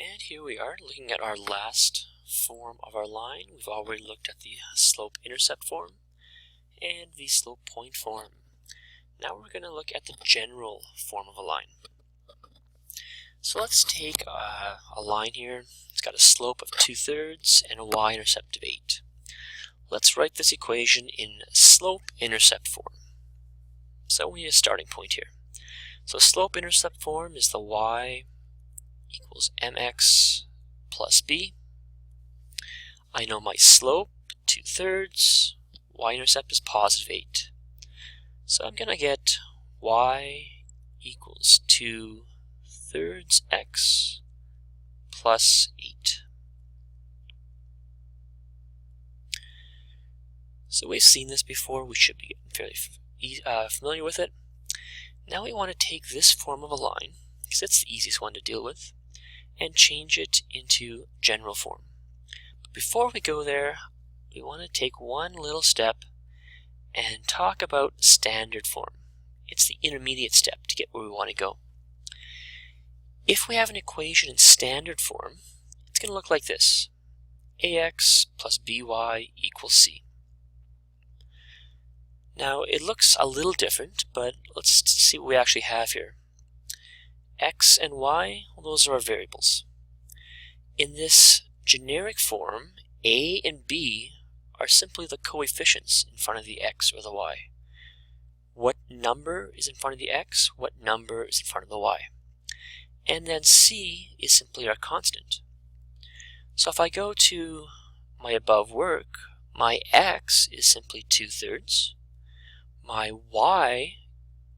And here we are looking at our last form of our line. We've already looked at the slope-intercept form and the slope-point form. Now we're going to look at the general form of a line. So let's take a line here. It's got a slope of 2/3 and a y-intercept of 8. Let's write this equation in slope-intercept form. So we need a starting point here. So slope-intercept form is the y equals mx plus b. I know my slope, 2/3, y-intercept is positive 8. So I'm going to get y equals 2/3 x plus 8. So we've seen this before, we should be fairly familiar with it. Now we want to take this form of a line, because it's the easiest one to deal with, and change it into general form. But before we go there, we want to take one little step and talk about standard form. It's the intermediate step to get where we want to go. If we have an equation in standard form, it's going to look like this: ax plus by equals c. Now it looks a little different, but let's see what we actually have here. X and y, well, those are our variables. In this generic form, a and b are simply the coefficients in front of the x or the y. What number is in front of the x? What number is in front of the y? And then c is simply our constant. So if I go to my above work, my x is simply 2/3. My y,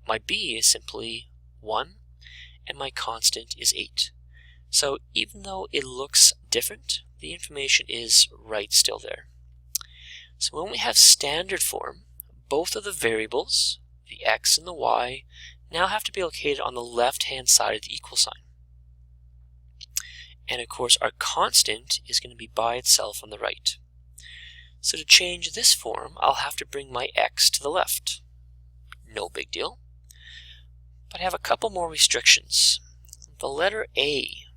my b is simply 1. And my constant is 8. So even though it looks different, the information is right still there. So when we have standard form, both of the variables, the x and the y, now have to be located on the left-hand side of the equal sign. And of course our constant is going to be by itself on the right. So to change this form, I'll have to bring my x to the left. No big deal. But I have a couple more restrictions. The letter a,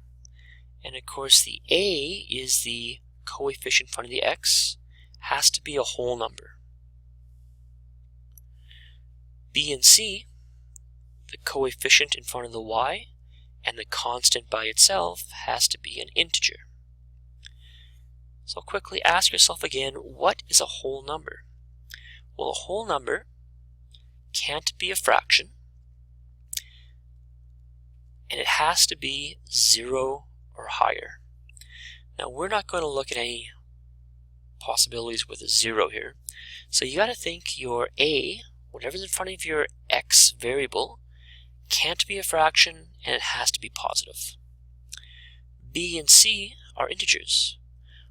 and of course the a is the coefficient in front of the x, has to be a whole number. B and c, the coefficient in front of the y, and the constant by itself has to be an integer. So quickly ask yourself again, what is a whole number? Well, a whole number can't be a fraction, and it has to be 0 or higher. Now we're not going to look at any possibilities with a 0 here. So you got to think your a, whatever's in front of your x variable, can't be a fraction and it has to be positive. B and c are integers.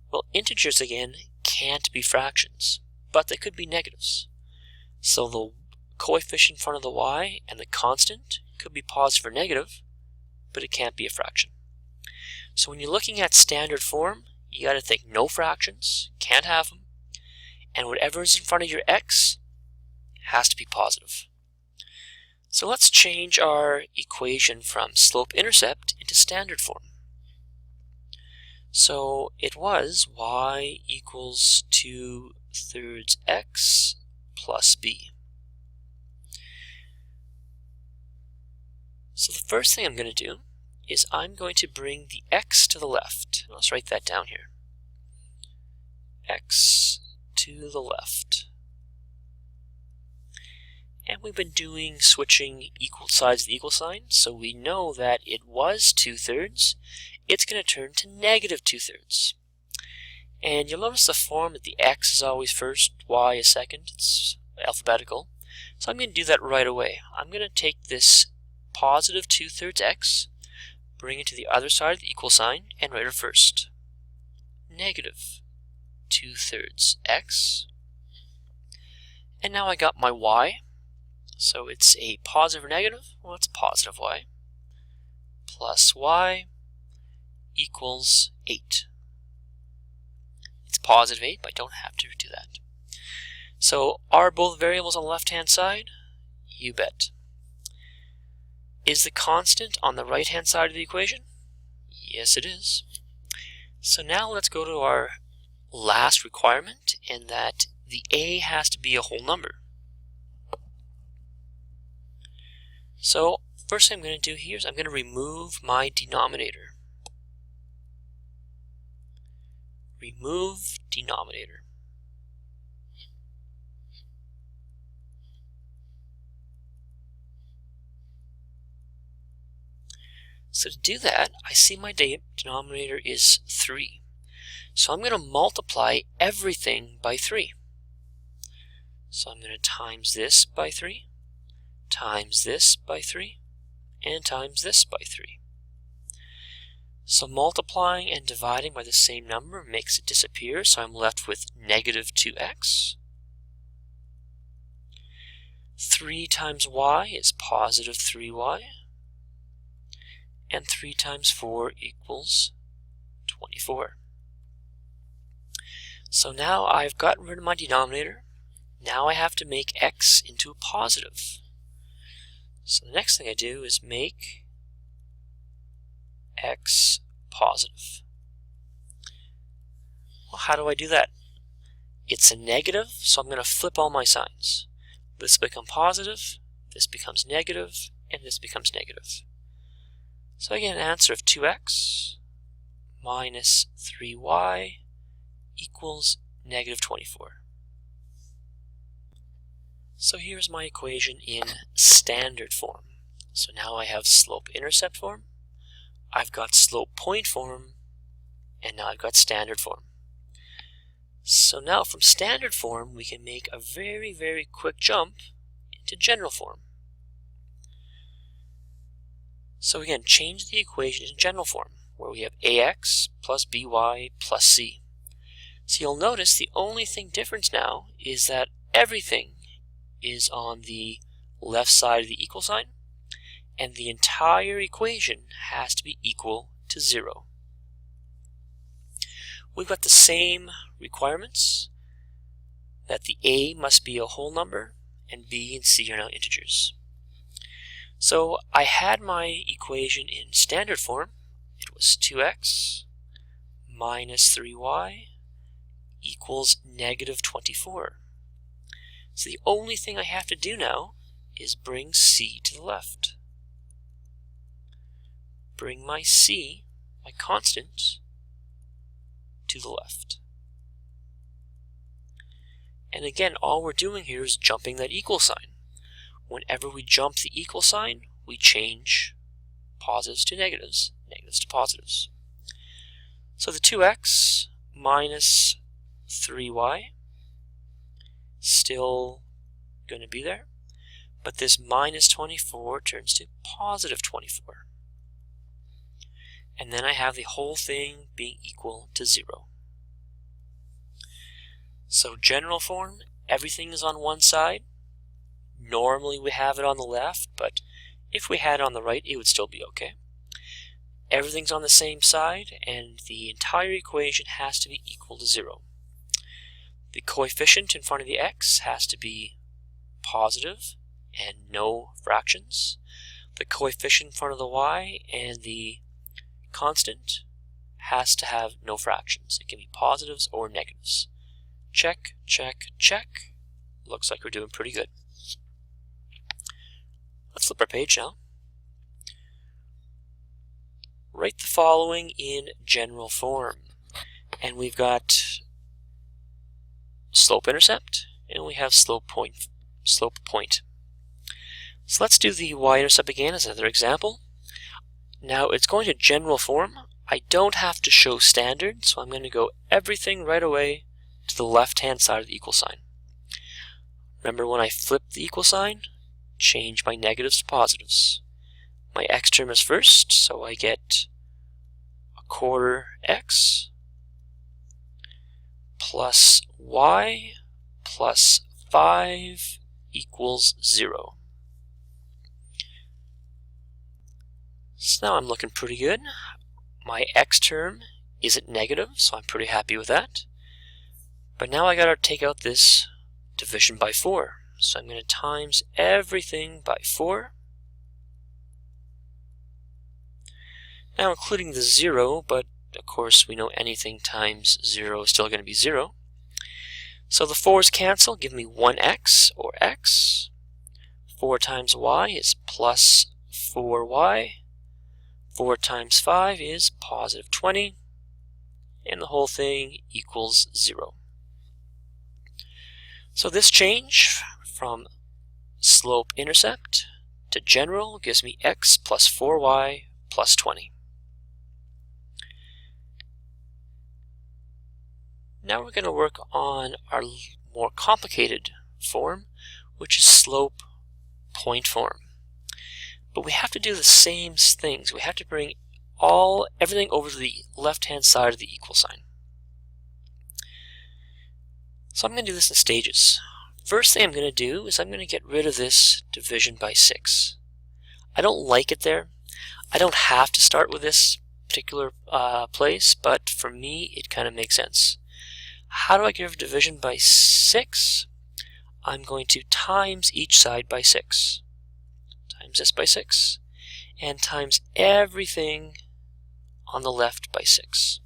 Well, integers again can't be fractions, but they could be negatives. So the coefficient in front of the y and the constant could be positive or negative, but it can't be a fraction. So when you're looking at standard form, you got to think no fractions, can't have them, and whatever is in front of your x has to be positive. So let's change our equation from slope-intercept into standard form. So it was y equals 2/3 x plus b. So the first thing I'm going to do is I'm going to bring the x to the left. Let's write that down here. X to the left. And we've been doing switching equal sides of the equal sign, so we know that it was 2/3. It's going to turn to -2/3. And you'll notice the form that the x is always first, y is second. It's alphabetical. So I'm going to do that right away. I'm going to take this positive 2/3 x, bring it to the other side of the equal sign, and write it first. -2/3 x. And now I got my y. So it's a positive or negative? Well, it's a positive y. Plus y equals 8. It's positive 8, but I don't have to do that. So are both variables on the left-hand side? You bet. Is the constant on the right-hand side of the equation? Yes, it is. So now let's go to our last requirement, and that the a has to be a whole number. So first thing I'm going to do here is I'm going to remove my denominator. Remove denominator. So to do that, I see my denominator is 3. So I'm going to multiply everything by 3. So I'm going to times this by 3, times this by 3, and times this by 3. So multiplying and dividing by the same number makes it disappear, so I'm left with negative 2x. 3 times y is positive 3y. And 3 times 4 equals 24. So now I've gotten rid of my denominator. Now I have to make x into a positive. So the next thing I do is make x positive. Well, how do I do that? It's a negative, so I'm going to flip all my signs. This becomes positive, this becomes negative, and this becomes negative. So I get an answer of 2x minus 3y equals negative 24. So here's my equation in standard form. So now I have slope-intercept form, I've got slope-point form, and now I've got standard form. So now from standard form we can make a very, very quick jump into general form. So again, change the equation in general form, where we have ax plus by plus c. So you'll notice the only thing different now is that everything is on the left side of the equal sign, and the entire equation has to be equal to 0. We've got the same requirements, that the a must be a whole number, and b and c are now integers. So I had my equation in standard form. It was 2x minus 3y equals negative 24. So the only thing I have to do now is bring c to the left. Bring my c, my constant, to the left. And again, all we're doing here is jumping that equal sign. Whenever we jump the equal sign, we change positives to negatives, negatives to positives. So the 2x minus 3y still going to be there, but this minus 24 turns to positive 24. And then I have the whole thing being equal to 0. So general form, everything is on one side. Normally we have it on the left, but if we had it on the right, it would still be okay. Everything's on the same side, and the entire equation has to be equal to 0. The coefficient in front of the x has to be positive and no fractions. The coefficient in front of the y and the constant has to have no fractions. It can be positives or negatives. Check, check, check. Looks like we're doing pretty good. Let's flip our page now. Write the following in general form. And we've got slope-intercept, and we have slope-point. So let's do the y-intercept again as another example. Now it's going to general form. I don't have to show standard, so I'm going to go everything right away to the left-hand side of the equal sign. Remember, when I flip the equal sign, change my negatives to positives. My x term is first, so I get a quarter x plus y plus 5 equals 0. So now I'm looking pretty good. My x term isn't negative, so I'm pretty happy with that. But now I gotta take out this division by 4. So I'm going to times everything by 4. Now including the 0, but of course we know anything times 0 is still going to be 0. So the 4's cancel, give me 1x, or x. 4 times y is plus 4y. 4 times 5 is positive 20. And the whole thing equals 0. So this change from slope-intercept to general gives me x plus 4y plus 20. Now we're going to work on our more complicated form, which is slope-point form. But we have to do the same things. We have to bring everything over to the left-hand side of the equal sign. So I'm going to do this in stages. First thing I'm going to do is I'm going to get rid of this division by 6. I don't like it there. I don't have to start with this particular place, but for me it kind of makes sense. How do I get rid of division by 6? I'm going to times each side by 6. Times this by 6. And times everything on the left by 6.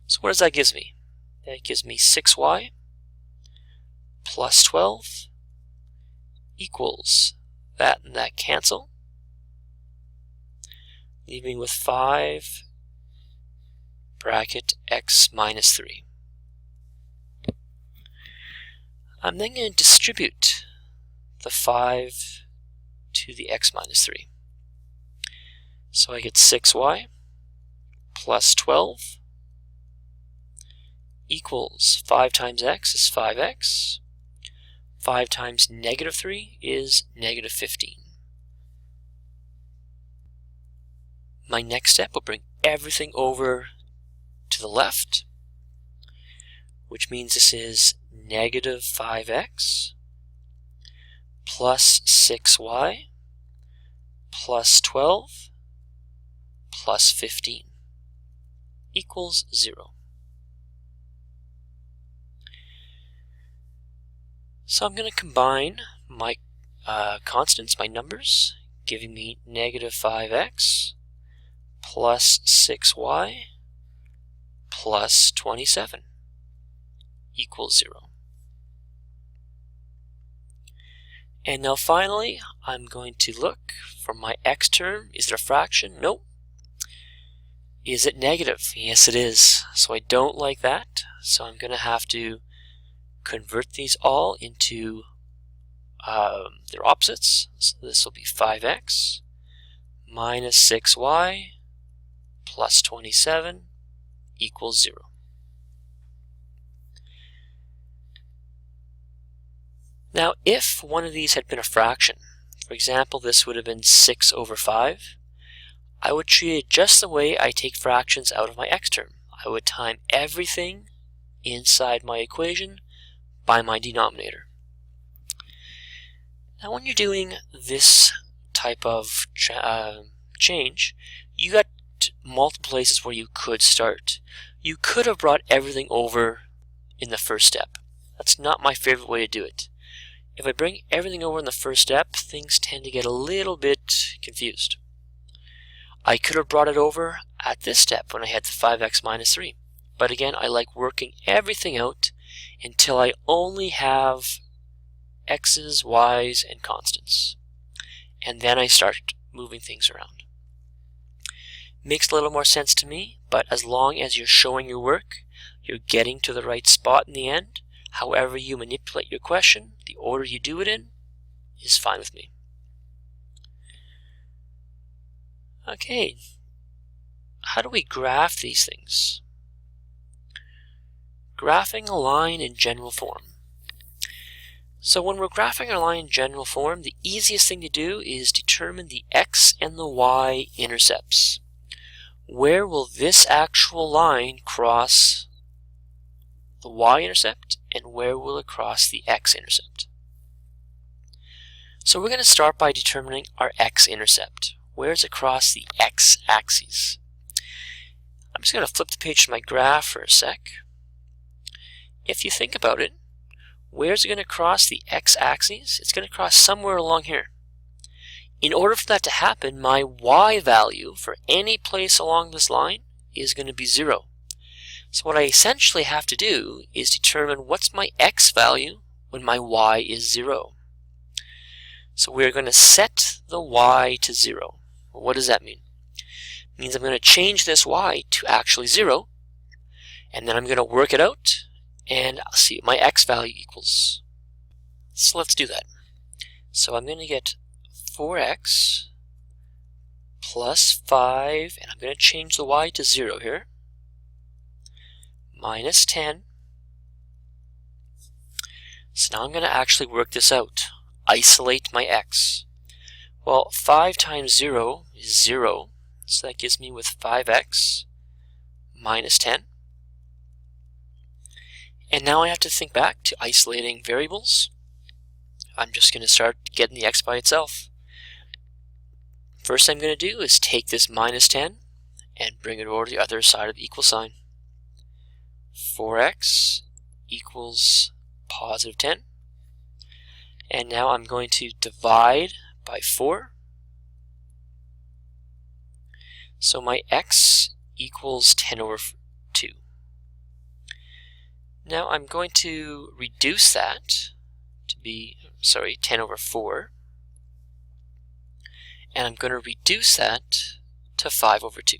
So what does that give me? That gives me 6y plus 12 equals that and that cancel, leaving with 5 bracket x minus 3. I'm then going to distribute the 5 to the x minus 3. So I get 6y plus 12 equals 5 times x is 5x. 5 times negative 3 is negative 15. My next step will bring everything over to the left, which means this is negative 5x plus 6y plus 12 plus 15 equals 0. So I'm going to combine my constants, my numbers, giving me negative 5x plus 6y plus 27 equals 0. And now finally, I'm going to look for my x term. Is it a fraction? Nope. Is it negative? Yes, it is. So I don't like that. So I'm going to have to convert these all into their opposites. So this will be 5x minus 6y plus 27 equals 0. Now, if one of these had been a fraction, for example, this would have been 6 over 5, I would treat it just the way I take fractions out of my x term. I would time everything inside my equation by my denominator. Now, when you're doing this type of change, you got multiple places where you could start. You could have brought everything over in the first step. That's not my favorite way to do it. If I bring everything over in the first step, things tend to get a little bit confused. I could have brought it over at this step when I had the 5x minus 3. But again, I like working everything out until I only have x's, y's, and constants. And then I start moving things around. Makes a little more sense to me, but as long as you're showing your work, you're getting to the right spot in the end, however you manipulate your question, the order you do it in is fine with me. Okay, how do we graph these things? Graphing a line in general form. So when we're graphing a line in general form, the easiest thing to do is determine the x and the y intercepts. Where will this actual line cross the y-intercept, and where will it cross the x-intercept? So we're going to start by determining our x-intercept. Where does it cross the x-axis? I'm just going to flip the page to my graph for a sec. If you think about it, where's it going to cross the x-axis? It's going to cross somewhere along here. In order for that to happen, my y value for any place along this line is going to be 0. So what I essentially have to do is determine what's my x value when my y is 0. So we're going to set the y to 0. Well, what does that mean? It means I'm going to change this y to actually 0, and then I'm going to work it out, and I'll see what my x value equals. So let's do that. So I'm going to get 4x plus 5, and I'm going to change the y to 0 here, minus 10. So now I'm going to actually work this out. Isolate my x. Well, 5 times 0 is 0, so that gives me with 5x minus 10. And now I have to think back to isolating variables. I'm just going to start getting the x by itself. First thing I'm going to do is take this minus 10 and bring it over to the other side of the equal sign. 4x equals positive 10. And now I'm going to divide by 4. So my x equals 10 over 2. Now I'm going to reduce that to be, 10 over 4. And I'm going to reduce that to 5 over 2.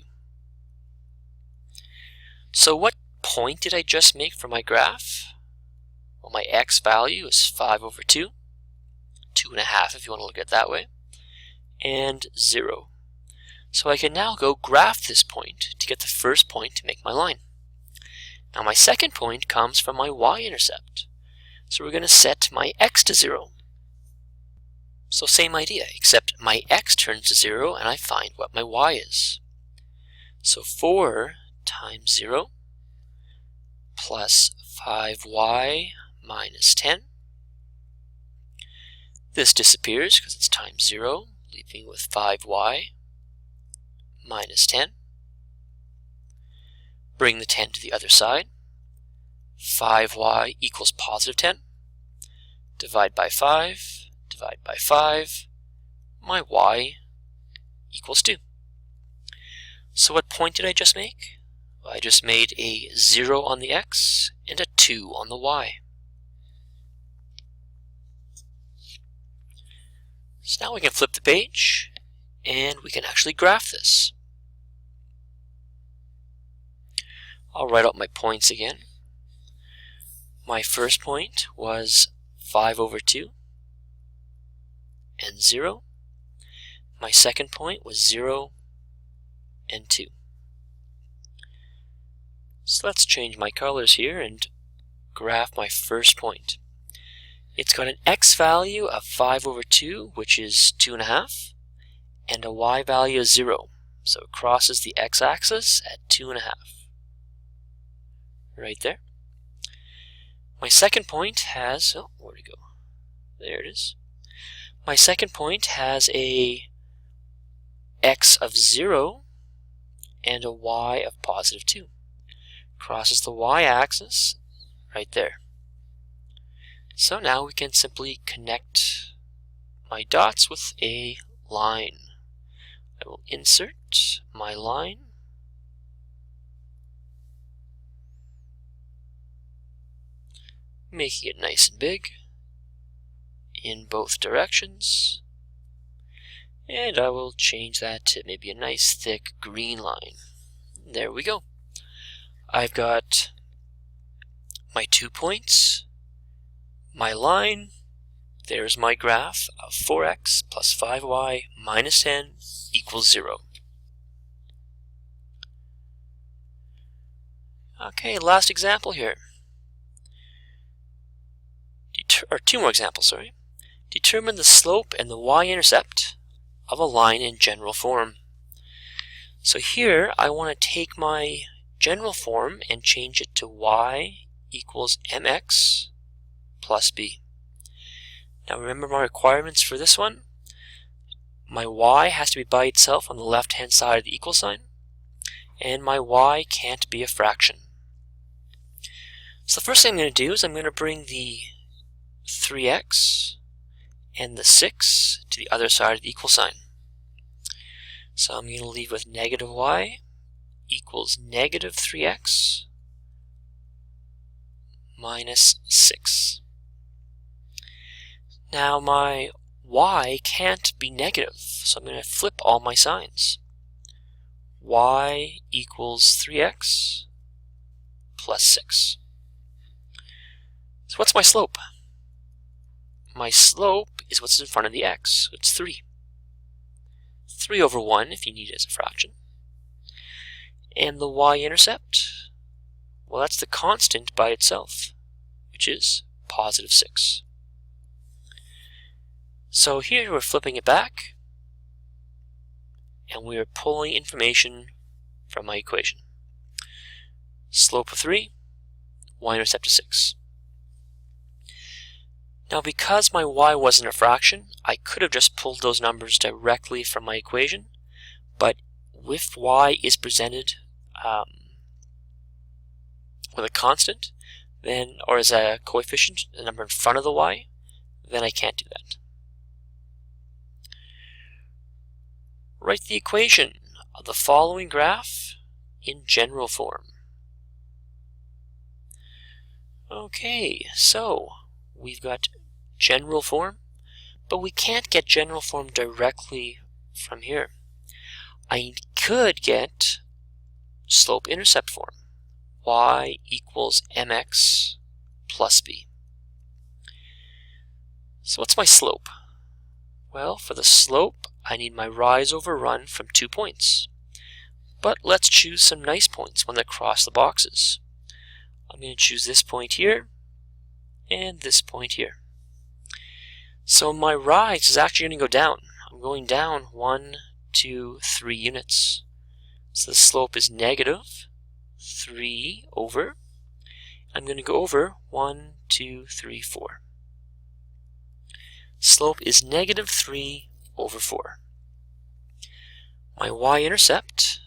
So what point did I just make for my graph? Well, my x value is 5 over 2, 2.5 if you want to look at it that way, and 0. So I can now go graph this point to get the first point to make my line. Now my second point comes from my y-intercept. So we're going to set my x to 0. So same idea, except my x turns to 0 and I find what my y is. So 4 times 0 plus 5y minus 10. This disappears because it's times 0, leaving with 5y minus 10. Bring the 10 to the other side. 5y equals positive 10. Divide by 5. Divide by 5, my y equals 2. So what point did I just make? Well, I just made a 0 on the x and a 2 on the y. So now we can flip the page and we can actually graph this. I'll write out my points again. My first point was 5 over 2. And 0. My second point was 0 and 2. So let's change my colors here and graph my first point. It's got an x value of 5 over 2, which is 2.5, and a y value of 0. So it crosses the x-axis at 2.5. Right there. My second point has, where'd it go? There it is. My second point has a x of 0 and a y of positive 2. Crosses the y-axis right there. So now we can simply connect my dots with a line. I will insert my line. Making it nice and big in both directions, and I will change that to maybe a nice thick green line. There we go. I've got my 2 points, my line, there's my graph of 4x plus 5y minus 10 equals 0. Okay, last example here. Or 2 more examples, sorry. Determine the slope and the y-intercept of a line in general form. So here I want to take my general form and change it to y equals mx plus b. Now remember my requirements for this one. My y has to be by itself on the left-hand side of the equal sign, and my y can't be a fraction. So the first thing I'm going to do is I'm going to bring the 3x and the 6 to the other side of the equal sign. So I'm going to leave with negative y equals negative 3x minus 6. Now my y can't be negative, so I'm going to flip all my signs. Y equals 3x plus 6. So what's my slope? My slope is what's in front of the x. It's 3. 3 over 1 if you need it as a fraction. And the y-intercept, well, that's the constant by itself, which is positive 6. So here we're flipping it back, and we're pulling information from my equation. Slope of 3, y-intercept is 6. Now because my y wasn't a fraction, I could have just pulled those numbers directly from my equation, but if y is presented with a constant, then, or as a coefficient, the number in front of the y, then I can't do that. Write the equation of the following graph in general form. Okay, so we've got general form, but we can't get general form directly from here. I could get slope-intercept form. Y equals mx plus b. So what's my slope? Well, for the slope, I need my rise over run from 2 points. But let's choose some nice points, one that cross the boxes. I'm going to choose this point here and this point here. So my rise is actually going to go down. I'm going down 1, 2, 3 units. So the slope is negative 3 over. I'm going to go over 1, 2, 3, 4. Slope is negative 3 over 4. My y-intercept,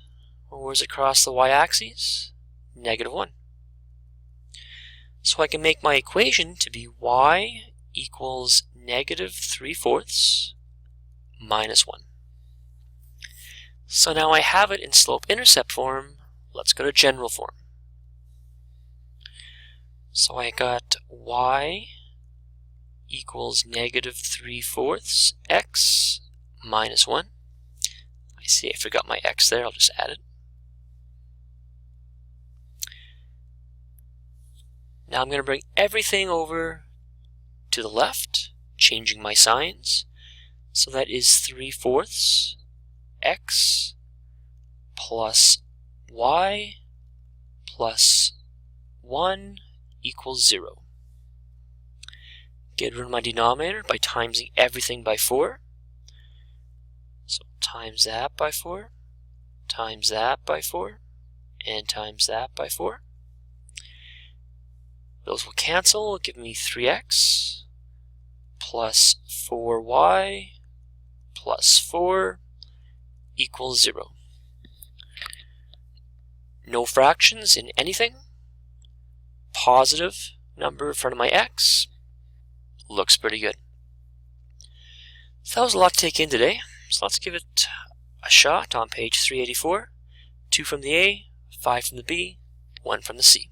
or where's it across the y-axis? Negative 1. So I can make my equation to be y equals negative 3/4 minus 1. So now I have it in slope-intercept form. Let's go to general form. So I got y equals negative 3/4 x minus 1. I see I forgot my x there, I'll just add it. Now I'm going to bring everything over to the left, changing my signs. So that is 3/4 x plus y plus 1 equals 0. Get rid of my denominator by timesing everything by 4. So times that by 4, times that by 4, and times that by 4. Those will cancel, give me 3x plus 4y plus 4 equals 0. No fractions in anything. Positive number in front of my x. Looks pretty good. So that was a lot to take in today. So let's give it a shot on page 384. 2 from the A, 5 from the B, 1 from the C.